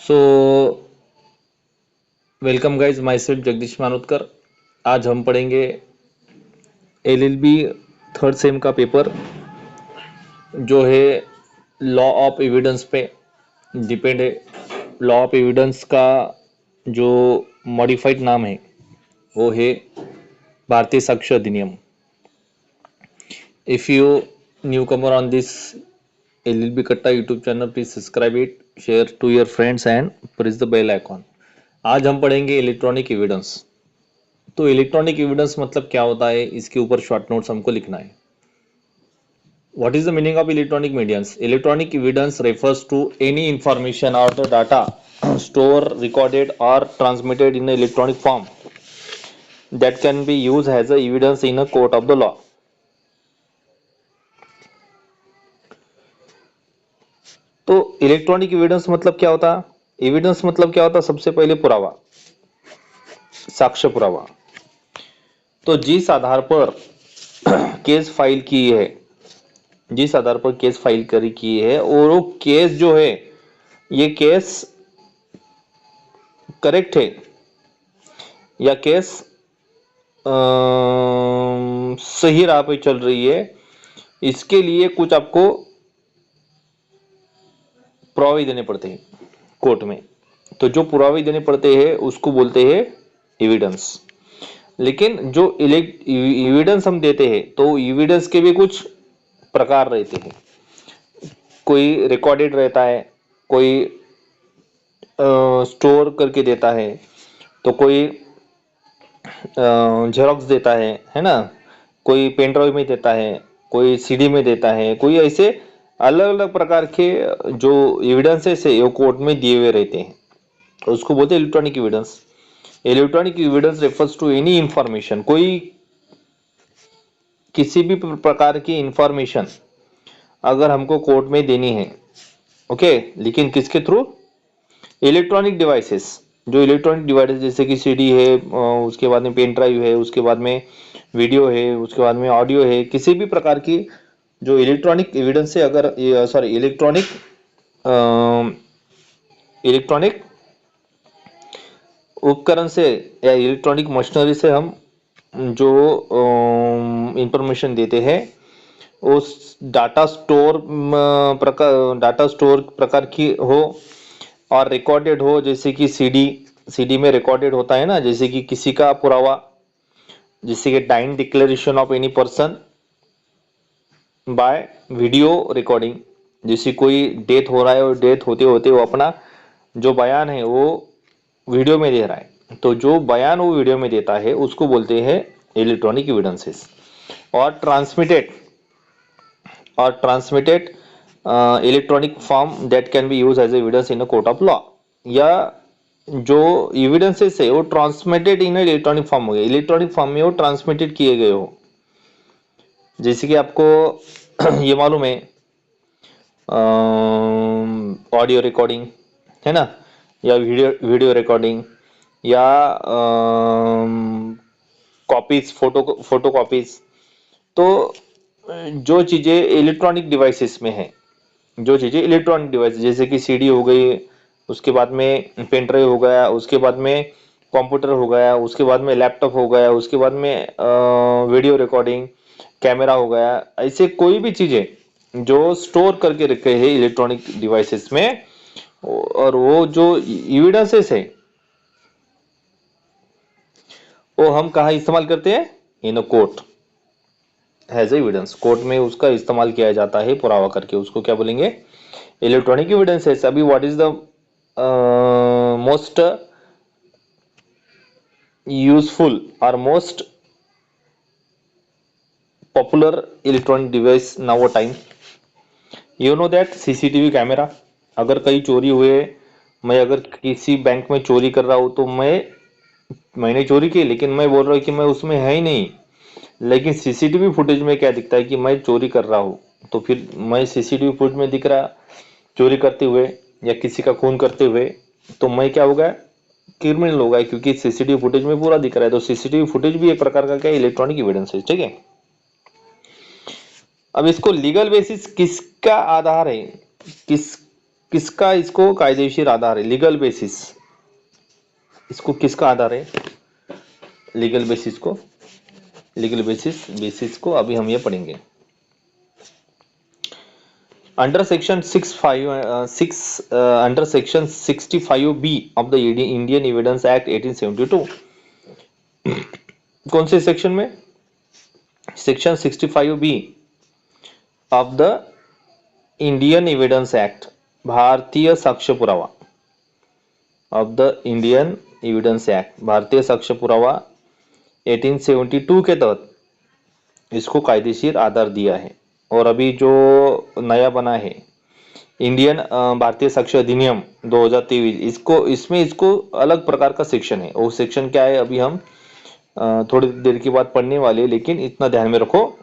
So welcome guys, my self Jagdish Manodkar. आज हम पढ़ेंगे एलएलबी थर्ड सेम का पेपर जो है लॉ ऑफ एविडेंस पे डिपेंड है। लॉ ऑफ एविडेंस का जो मॉडिफाइड नाम है वो है Bharatiya Sakshya Adhiniyam. If you newcomer on this LLB Katta YouTube channel, please subscribe it, share to your friends and press the bell icon. आज हम पढ़ेंगे इलेक्ट्रॉनिक एविडेंस। तो इलेक्ट्रॉनिक एविडेंस मतलब क्या होता है, इसके ऊपर शॉर्ट नोट्स हमको लिखना है। What is the meaning of electronic mediums? Electronic evidence refers to any information और the data stored, recorded or transmitted in an electronic form that can be used as a evidence in a court of the law. तो electronic evidence मतलब क्या होता? Evidence मतलब क्या होता? सबसे पहले पुरावा, साक्ष्य पुरावा। तो जिस आधार पर केस फाइल की है, जिस आधार पर केस फाइल करी की है और वो केस जो है, ये केस करेक्ट है या केस सही राह पे चल रही है, इसके लिए कुछ आपको पुरावे देने पड़ते हैं कोर्ट में। तो जो पुरावे देने पड़ते हैं उसको बोलते हैं एविडेंस। लेकिन जो एविडेंस हम देते हैं तो एविडेंस के भी कुछ प्रकार रहते हैं। कोई रिकॉर्डेड रहता है, कोई स्टोर करके देता है, तो कोई जेरोक्स देता है ना, कोई पेन ड्राइव में देता है, कोई सीडी में देता है, कोई ऐसे अलग अलग प्रकार के जो एविडेंसेस है वो कोर्ट में दिए हुए रहते हैं, उसको बोलते हैं electronic evidence. Electronic evidence refers to any information, कोई किसी भी प्रकार की इंफॉर्मेशन अगर हमको कोर्ट में देनी है, ओके, लेकिन किसके थ्रू? Electronic devices. जो इलेक्ट्रॉनिक डिवाइस जैसे कि सीडी है, उसके बाद में पेन ड्राइव है, उसके बाद में वीडियो है, उसके बाद में ऑडियो है, किसी भी प्रकार की जो इलेक्ट्रॉनिक एविडेंस है, अगर सॉरी इलेक्ट्रॉनिक उपकरण से या इलेक्ट्रॉनिक मशीनरी से हम जो इंफॉर्मेशन देते हैं, उस डाटा स्टोर प्रकार की हो और रिकॉर्डेड हो, जैसे कि सीडी में रिकॉर्डेड होता है ना, जैसे कि किसी का पुरावा, जैसे कि dying declaration of any person by video recording. जैसे कोई डेथ हो रहा है और डेथ होते होते वो अपना जो बयान है वो वीडियो में दे रहा है, तो जो बयान वो वीडियो में देता है उसको बोलते हैं इलेक्ट्रॉनिक एविडेंसेस। और transmitted electronic form that can be use as evidence in a court of law, या जो एविडेंसेस है वो ट्रांसमिटेड इन इलेक्ट्रॉनिक फॉर्म हो गया, इलेक्ट्रॉनिक फॉर्म में वो ट्रांसमिटेड किए गए हो। जैसे कि आपको ये मालूम है ऑडियो रिकॉर्डिंग है ना, या वीडियो रिकॉर्डिंग, या कॉपीज, फोटो कॉपीज। तो जो चीजें इलेक्ट्रॉनिक डिवाइसेस में है, जो चीजें इलेक्ट्रॉनिक डिवाइस जैसे कि सीडी हो गई, उसके बाद में पेन ड्राइव हो गया, उसके बाद में कंप्यूटर हो गया, उसके बाद में लैपटॉप हो गया, उसके बाद में वीडियो रिकॉर्डिंग कैमरा हो गया, ऐसे कोई भी चीजें जो स्टोर करके रखे हैं इलेक्ट्रॉनिक डिवाइसेस में, और वो जो एविडेंसेस है वो हम कहाँ इस्तेमाल करते हैं? In a court as evidence. Court में उसका इस्तेमाल किया जाता है पुरावा करके, उसको क्या बोलेंगे? Electronic evidences. अभी what is the most useful और most popular electronic device now time? You know that CCTV camera. अगर कहीं चोरी हुए, मैं अगर किसी बैंक में चोरी कर रहा हूँ तो मैंने चोरी की, लेकिन मैं बोल रहा हूँ कि मैं उसमें है ही नहीं, लेकिन सीसीटीवी फुटेज में क्या दिखता है कि मैं चोरी कर रहा हूँ, तो फिर मैं सीसीटीवी फुटेज में दिख रहा चोरी करते हुए या किसी का खून करते हुए, तो मैं क्या होगा? क्रिमिनल होगा, क्योंकि सीसीटीवी फुटेज में पूरा दिख रहा है। तो सीसीटीवी फुटेज भी एक प्रकार का क्या? इलेक्ट्रॉनिक एविडेंस है, ठीक है। अब इसको लीगल बेसिस किसका आधार है, किस किसका इसको कायदेशीर आधार है, लीगल बेसिस, इसको किसका आधार है, लीगल बेसिस को, लीगल बेसिस को अभी हम ये पढ़ेंगे। Under section 65B of the Indian evidence act 1872, कौन से सेक्शन में, section 65B of the Indian evidence act, भारतीय साक्ष्य पुरावा, of the Indian evidence act, भारतीय साक्ष्य पुरावा 1872 के तहत इसको कायदेशीर आधार दिया है। और अभी जो नया बना है इंडियन भारतीय साक्ष्य अधिनियम 2023, इसको अलग प्रकार का सेक्शन है। वो सेक्शन क्या है अभी हम थोड़ी देर के बाद पढ़ने वाले, लेकिन इतना ध्यान में रखो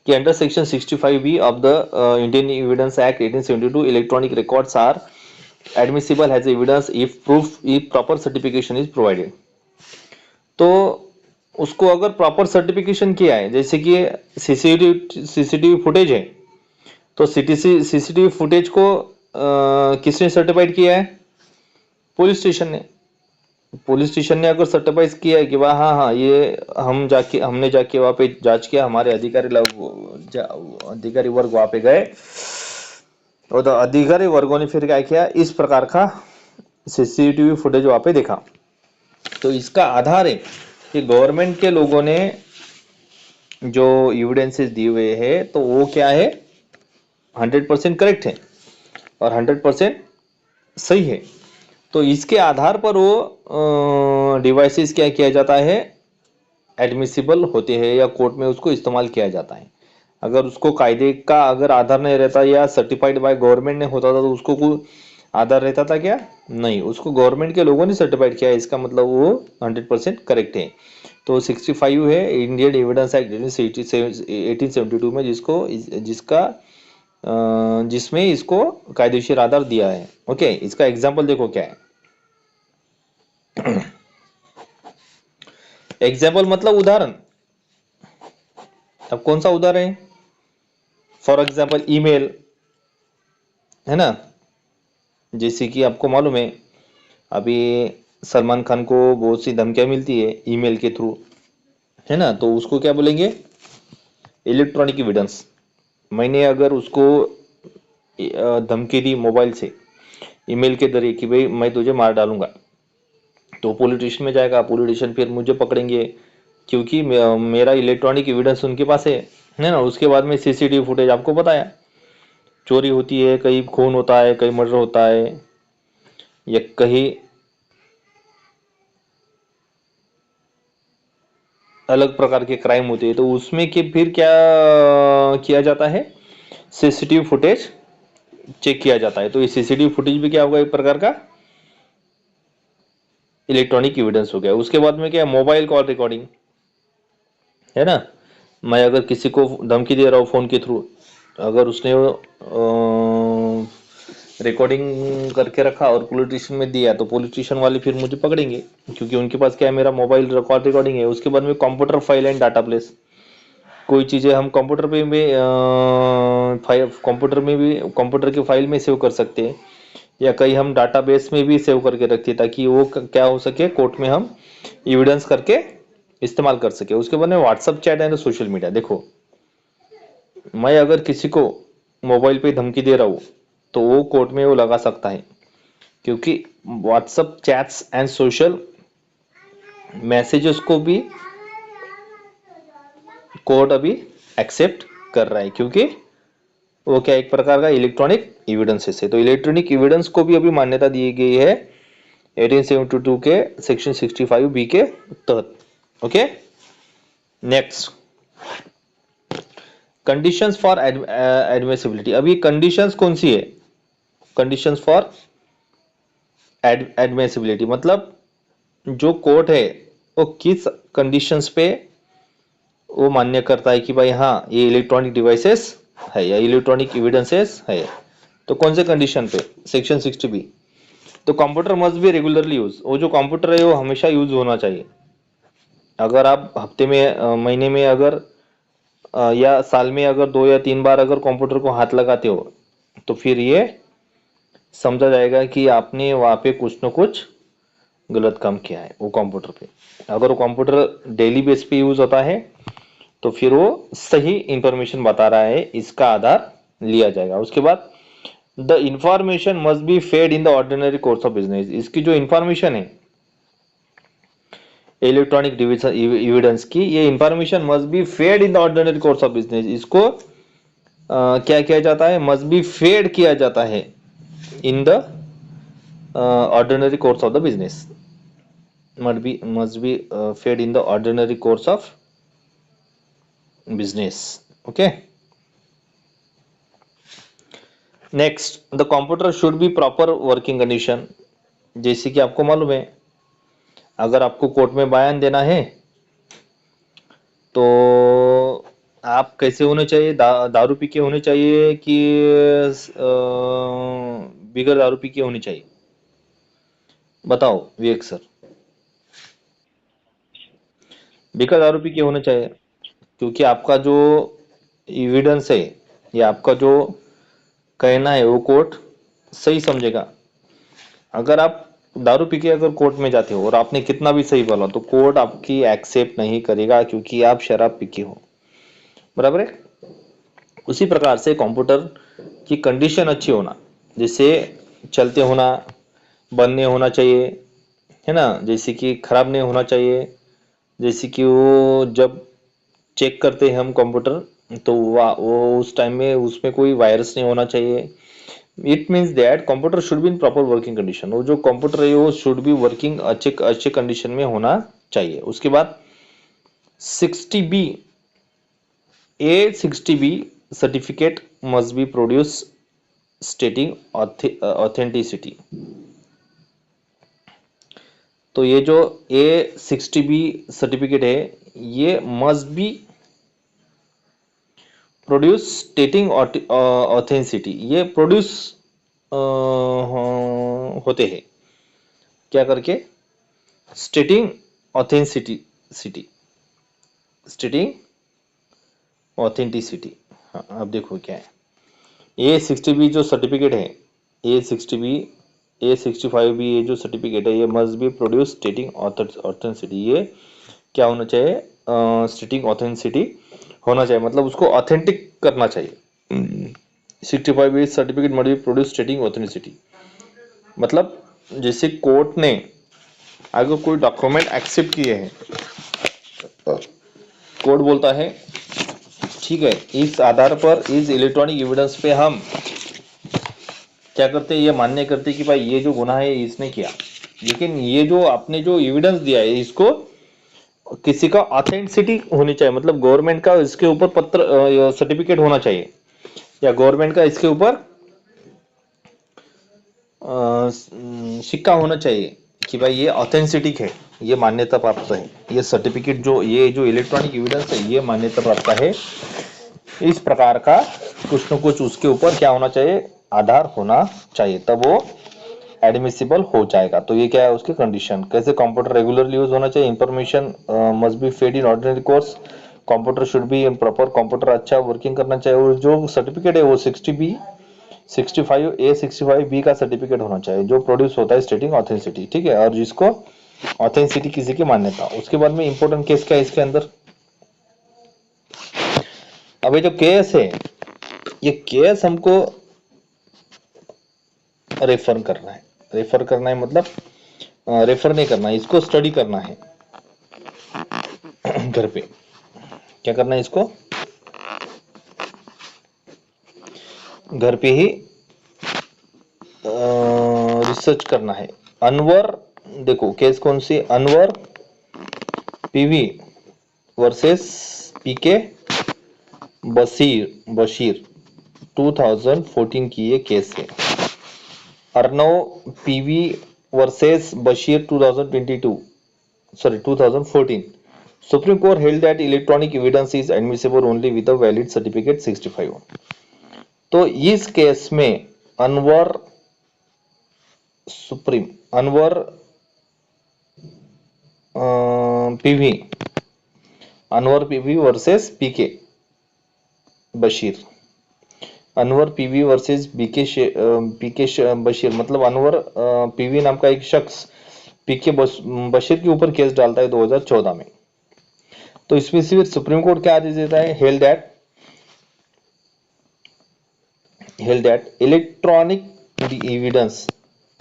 कि under section 65B of the Indian evidence act 1872 electronic records are admissible as evidence if proper certification is provided. तो उसको अगर प्रॉपर सर्टिफिकेशन किया है, जैसे कि सीसीटीवी फुटेज है, तो सीसीटीवी फुटेज को किसने सर्टिफाइड किया है, पुलिस स्टेशन ने अगर सर्टिफाइड किया है कि वाह हाँ ये हमने जाके वहाँ पे जांच किया, हमारे अधिकारी वर्ग वहाँ पे गए और अधिकारी वर्गों ने फिर क्या किया, इस प्रकार का सीसीटीवी फुटेज वहाँ पे देखा, तो इसका आधार है कि गवर्नमेंट के लोगों ने जो एविडेंसेस दिए हुए हैं तो वो क्या है 100% करेक्ट है और 100% सही है। तो इसके आधार पर वो डिवाइसेस क्या किया जाता है, एडमिसिबल होते हैं या कोर्ट में उसको इस्तेमाल किया जाता है। अगर उसको कायदे का अगर आधार नहीं रहता या सर्टिफाइड बाय गवर्नमेंट ने होता था तो उसको कोई आधार रहता था क्या, नहीं, उसको गवर्नमेंट के लोगों ने सर्टिफाइड किया है, इसका मतलब वो 100% करेक्ट है। तो 65 है इंडियन एविडेंस एक्ट 1872 में जिसमें इसको कायदेशीर आधार दिया है। ओके, इसका एग्जाम्पल देखो क्या है। एग्जाम्पल मतलब उदाहरण। अब कौन सा उदाहरण है, फॉर एग्जाम्पल ईमेल है ना, जैसे कि आपको मालूम है अभी सलमान खान को बहुत सी धमकियां मिलती है ईमेल के थ्रू, है ना, तो उसको क्या बोलेंगे, इलेक्ट्रॉनिक एविडेंस। मैंने अगर उसको धमकी दी मोबाइल से ईमेल के जरिए कि भाई मैं तुझे मार डालूंगा, तो पुलिस स्टेशन में जाएगा, पुलिस स्टेशन फिर मुझे पकड़ेंगे क्योंकि मेरा इलेक्ट्रॉनिक एविडेंस उनके पास है ना। उसके बाद में सीसीटीवी फुटेज आपको बताया, चोरी होती है, कहीं खून होता है, कहीं मर्डर होता है, या कहीं अलग प्रकार के क्राइम होते हैं, तो उसमें कि फिर क्या किया जाता है, सीसीटीवी फुटेज चेक किया जाता है। तो ये सीसीटीवी फुटेज भी क्या होगा, एक प्रकार का इलेक्ट्रॉनिक एविडेंस हो गया। उसके बाद में क्या, मोबाइल कॉल रिकॉर्डिंग है ना, मैं अगर किसी को धमकी दे रहा हूँ फोन के थ्रू, अगर उसने रिकॉर्डिंग करके रखा और पुलिस स्टेशन में दिया तो पुलिस स्टेशन वाले फिर मुझे पकड़ेंगे क्योंकि उनके पास क्या है, मेरा मोबाइल रिकॉर्डिंग है। उसके बाद में computer file and data place, कोई चीज़ें हम कंप्यूटर पे भी कंप्यूटर की फाइल में सेव कर सकते हैं, या कहीं हम डाटाबेस में भी सेव करके रखते हैं ताकि वो क्या हो सके, कोर्ट में हम एविडेंस करके इस्तेमाल कर सके। उसके बाद में WhatsApp chat and social media. देखो, मैं अगर किसी को मोबाइल पे धमकी दे रहा हूँ तो वो कोर्ट में वो लगा सकता है क्योंकि WhatsApp chats and social messages को भी कोर्ट अभी एक्सेप्ट कर रहा है क्योंकि वो क्या एक प्रकार का इलेक्ट्रॉनिक एविडेंस है। तो इलेक्ट्रॉनिक एविडेंस को भी अभी मान्यता दी गई है 1872 के सेक्शन 65B के तहत। Okay, next, conditions for admissibility. अभी कंडीशंस कौन सी है, कंडीशंस फॉर एडमिसिबिलिटी मतलब जो कोर्ट है वो किस कंडीशंस पे वो मान्य करता है कि भाई हाँ ये इलेक्ट्रॉनिक डिवाइसेस है या इलेक्ट्रॉनिक एविडेंसेस है। तो कौन से कंडीशन पे, सेक्शन 60B। तो computer must be regularly use, वो जो कंप्यूटर है वो हमेशा यूज होना चाहिए। अगर आप हफ्ते में महीने में अगर या साल में अगर 2 या 3 बार अगर कंप्यूटर को हाथ लगाते हो तो फिर ये समझा जाएगा कि आपने वहाँ पे कुछ न कुछ गलत काम किया है वो कंप्यूटर पे। अगर वो कंप्यूटर डेली बेस पे यूज होता है तो फिर वो सही इंफॉर्मेशन बता रहा है, इसका आधार लिया जाएगा। उसके बाद the information must be fed in the ordinary course of business. इसकी जो इंफॉर्मेशन है इलेक्ट्रॉनिक डिविजन एविडेंस की, ये information must be fed in the ordinary course of business. इसको क्या किया जाता है, मस्ट बी फेड किया जाता है in the ordinary course of the business, must be fed in the ordinary course of business. Okay, next the computer should be proper working condition। जैसे कि आपको मालूम है अगर आपको कोर्ट में बयान देना है तो आप कैसे होने चाहिए, दारू पी के होने चाहिए कि बिगर दारू पी के होनी चाहिए, बताओ विवेक सर। बिगर दारू पी के होने चाहिए, क्योंकि आपका जो एविडेंस है या आपका जो कहना है वो कोर्ट सही समझेगा। अगर आप दारू पी के अगर कोर्ट में जाते हो और आपने कितना भी सही बोला तो कोर्ट आपकी एक्सेप्ट नहीं करेगा, क्योंकि आप शराब पी के हो, बराबर है। उसी प्रकार से कंप्यूटर की कंडीशन अच्छी होना, जैसे चलते होना, बंद नहीं होना चाहिए, है ना, जैसे कि खराब नहीं होना चाहिए। जैसे कि वो जब चेक करते हैं हम कंप्यूटर तो वो उस टाइम में उसमें कोई वायरस नहीं होना चाहिए। It means that computer should be in proper working condition. वो जो कंप्यूटर है वो शुड बी वर्किंग अच्छे अच्छे कंडीशन में होना चाहिए। उसके बाद 60B A60B certificate must be produce स्टेटिंग authenticity. तो ये जो A60B सर्टिफिकेट है ये मस्ट बी प्रोड्यूस स्टेटिंग ऑथेंटिसिटी। ये प्रोड्यूस होते हैं क्या करके, स्टेटिंग ऑथेंटिसिटी, स्टेटिंग ऑथेंटिसिटी। हाँ अब देखो क्या है, A60B जो सर्टिफिकेट है, A60B A65B ये जो सर्टिफिकेट है ये मस्ट बी प्रोड्यूस स्टेटिंग ऑथेंटिसिटी। ये क्या होना चाहिए, स्टेटिंग ऑथेंटिसिटी होना चाहिए, मतलब उसको ऑथेंटिक करना चाहिए। 65B certificate must be produce स्टेटिंग authenticity, मतलब जैसे कोर्ट ने अगर कोई डॉक्यूमेंट एक्सेप्ट किए हैं, कोर्ट बोलता है ठीक है इस आधार पर, इस इलेक्ट्रॉनिक एविडेंस पे हम क्या करते हैं, ये मान्य करते कि भाई ये जो गुनाह है इसने किया, लेकिन ये जो आपने जो एविडेंस दिया है इसको किसी का ऑथेंटिसिटी होनी चाहिए, मतलब गवर्नमेंट का इसके ऊपर पत्र सर्टिफिकेट होना चाहिए, या गवर्नमेंट का इसके ऊपर सिक्का होना चाहिए कि भाई ये ऑथेंटिसिटिक है, ये मान्यता प्राप्त है, ये सर्टिफिकेट जो ये जो इलेक्ट्रॉनिक एविडेंस है ये मान्यता प्राप्त है। इस प्रकार का कुछ न कुछ उसके ऊपर क्या होना चाहिए, आधार होना चाहिए, तब वो एडमिसिबल हो जाएगा। तो ये क्या है उसकी कंडीशन। कैसे कंप्यूटर रेगुलरली यूज होना चाहिए, information must be fed in ordinary course, computer should be in proper, computer अच्छा वर्किंग करना चाहिए, और जो सर्टिफिकेट है वो 65A65B का सर्टिफिकेट होना चाहिए जो प्रोड्यूस होता है स्टेटिंग ऑथेंटिसिटी, ठीक है, और जिसको ऑथेंटिसिटी किसी की मान्यता। उसके बाद में इंपॉर्टेंट केस क्या है इसके अंदर, अब ये जो केस है ये केस हमको रेफर करना है, रेफर करना है मतलब रेफर नहीं करना है, इसको स्टडी करना है घर पे। क्या करना है, इसको घर पे ही रिसर्च करना है। अनवर, देखो केस कौन सी, Anwar PV versus PK Bashir 2014 की ये केस है। Arnav PV versus Bashir 2022, sorry 2014, Supreme Court held that electronic evidence is admissible only with a valid certificate 65। तो इस केस में Anwar supreme Anwar PV Anwar PV versus PK Basheer, Anwar PV versus PK Basheer, मतलब अनवर पीवी नाम का एक शख्स पीके बशीर के ऊपर केस डालता है 2014 में। तो इसमें सिर्फ सुप्रीम कोर्ट क्या आदेश देता है, हेल दैट इलेक्ट्रॉनिक एविडेंस,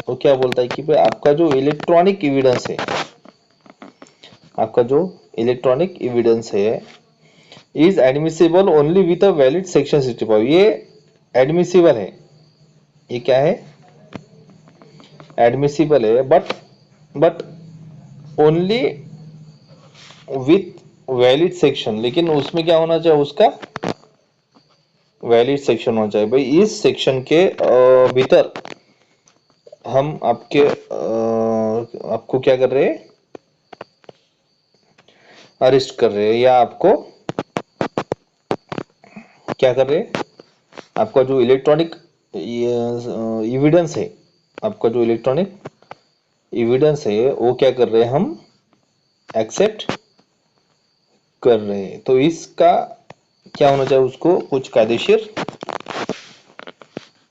वो क्या बोलता है कि भाई आपका जो इलेक्ट्रॉनिक एविडेंस है, आपका जो इलेक्ट्रॉनिक एविडेंस है is admissible only with a valid section 65। ये एडमिसिबल है, ये क्या है, एडमिसिबल है, but only with valid section, लेकिन उसमें क्या होना चाहिए, उसका वैलिड सेक्शन होना चाहिए। भाई इस सेक्शन के भीतर हम आपको क्या कर रहे हैं, अरेस्ट कर रहे हैं, या आपको क्या कर रहे हैं, आपका जो इलेक्ट्रॉनिक एविडेंस है, आपका जो इलेक्ट्रॉनिक एविडेंस है वो क्या कर रहे हैं, हम एक्सेप्ट कर रहे हैं। तो इसका क्या होना चाहिए, उसको कुछ कायदेशीर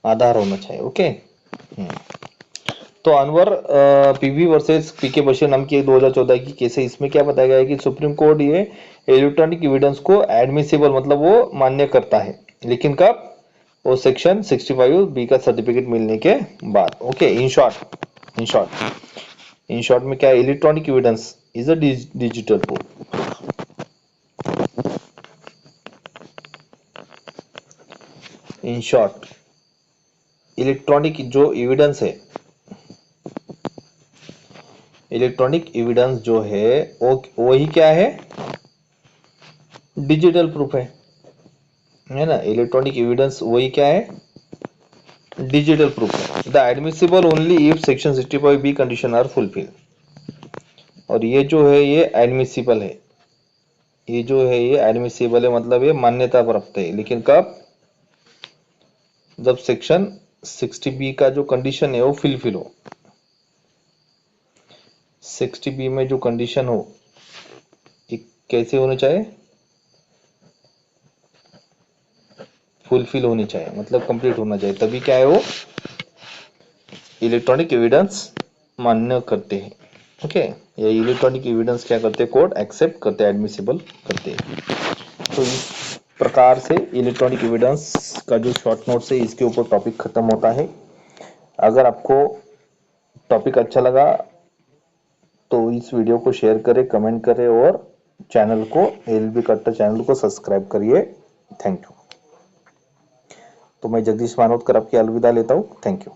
आधार होना चाहिए। ओके। तो Anwar PV versus PK Bashir नाम की एक 2014 की केस है। इसमें क्या बताया गया है कि सुप्रीम कोर्ट ये इलेक्ट्रॉनिक एविडेंस को एडमिसिबल, मतलब वो मान्य करता है, लेकिन कब, वो सेक्शन 65 बी का सर्टिफिकेट मिलने के बाद। ओके। इन शॉर्ट में क्या है, electronic evidence is a digital proof. In short electronic जो एविडेंस है, इलेक्ट्रॉनिक एविडेंस जो है वो वही क्या है, डिजिटल प्रूफ है ना। इलेक्ट्रॉनिक एविडेंस वही क्या है, डिजिटल प्रूफ है। The admissible only if section 65 B condition are fulfil. और ये जो है ये एडमिसिबल है, ये जो है ये एडमिसिबल है, मतलब ये मान्यता प्राप्त है, लेकिन कब, जब सेक्शन 60 बी का जो कंडीशन है वो फुलफिल हो। 60 बी में जो कंडीशन हो ये कैसे होने चाहिए, फुलफिल होनी चाहिए, मतलब कंप्लीट होना चाहिए, तभी क्या है वो इलेक्ट्रॉनिक एविडेंस मान्य करते हैं। ओके। ये इलेक्ट्रॉनिक एविडेंस क्या करते हैं, कोर्ट एक्सेप्ट करते हैं, एडमिसिबल करते हैं। तो इस प्रकार से इलेक्ट्रॉनिक एविडेंस का जो शॉर्ट नोट्स है इसके ऊपर टॉपिक खत्म होता है। अगर आपको टॉपिक अच्छा लगा तो इस वीडियो को शेयर करें, कमेंट करें और चैनल को, एलबी कट्टा चैनल को सब्सक्राइब करिए। Thank you. तो मैं जगदीश मानोदकर आपकी अलविदा लेता हूँ। Thank you.